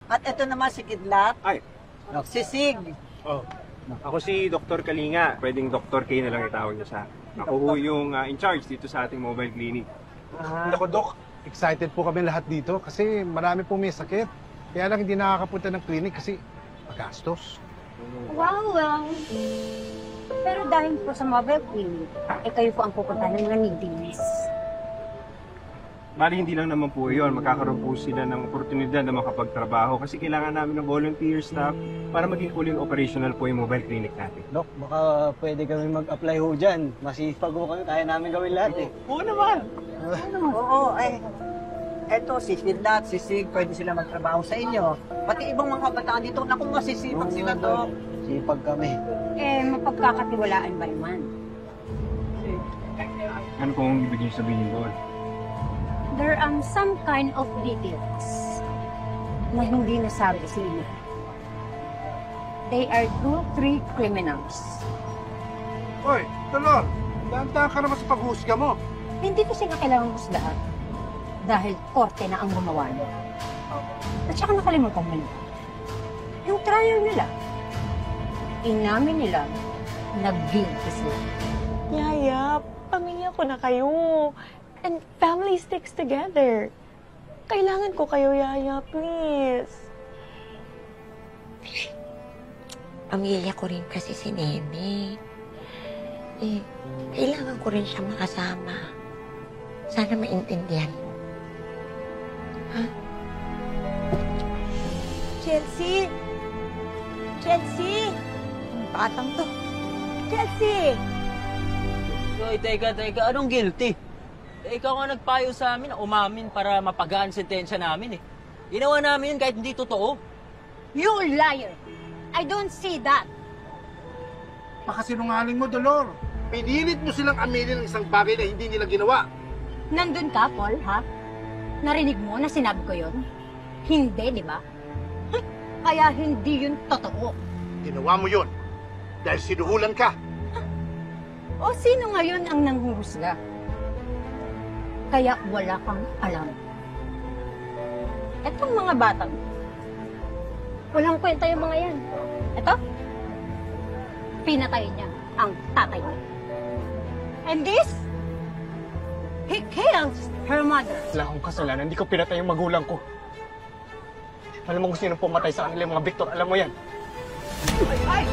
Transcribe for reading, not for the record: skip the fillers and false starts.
At ito naman si Kidlat. Ay. Si Sig. Oh. Ako si Dr. Kalinga. Pwedeng Dr. K na lang itawag niya sa akin. Ako ho yung in charge dito sa ating mobile clinic. Ako, Dok. Excited po kami lahat dito kasi marami po may sakit. Kaya lang hindi nakakapunta ng clinic kasi magastos. Wow. Pero dahil po sa mobile clinic, kayo po ang pupunta ng mga needies. Bali, hindi lang naman po yun. Magkakaroon po sila ng oportunidad na makapagtrabaho kasi kailangan namin ng volunteer staff para maging fully operational po yung mobile clinic natin. Dok, baka pwede kami mag-apply ho dyan. Masipag ho kami, kaya namin gawin lahat eh. Oo naman! Oo, ay. Eto, si Kidlat, si Sig, pwede sila magtrabaho sa inyo. Pati ibang mga kabataan dito, naku, masisipag sila to. Sipag kami. Mapagkakatiwalaan ba naman? Ano pong ibig niyo sabihin doon? There are some kind of details na hindi nasabi sa inyo. They are 2-3 criminals. Hoy, Dolor! Dahan-dahan ka naman sa paghusga mo. Hindi ko sila kailangang husgahan dahil korte na ang gumawa niya. At saka nakalimutan mo na. Yung trial nila, inamin nila, nag-guilty sila. Yaya, pamilya ko na kayo. And family sticks together. Kailangan ko kayo, Yaya, please. Pamilya ko rin kasi si Nene. Kailangan ko rin siya makasama. Sana maintindihan mo. Ha? Chelsea! Chelsea! Ang batang to. Chelsea! Hoy, teka. Anong guilty? Ikaw nga nagpayo sa amin na umamin para mapagaan sentensya namin eh. Ginawa namin yun kahit hindi totoo. You liar! I don't see that. Pakasinungaling mo, Dolor. Pinilit mo silang aminin ng isang bagay na hindi nila ginawa. Nandun ka, Paul, ha? Narinig mo na sinabi ko yun? Hindi, di ba? Kaya hindi yun totoo. Ginawa mo yun dahil sinuhulan ka. O sino ngayon ang nanghuhusga? Kaya wala kang alam. Etong mga batang, walang kwenta yung mga yan. Eto, pinatay niya ang tatay niya. And this, he kills her mother. Wala akong kasalanan, hindi ko pinatay yung magulang ko. Alam mo kung sino pumatay sa kanila yung mga Victor, alam mo yan. Ay!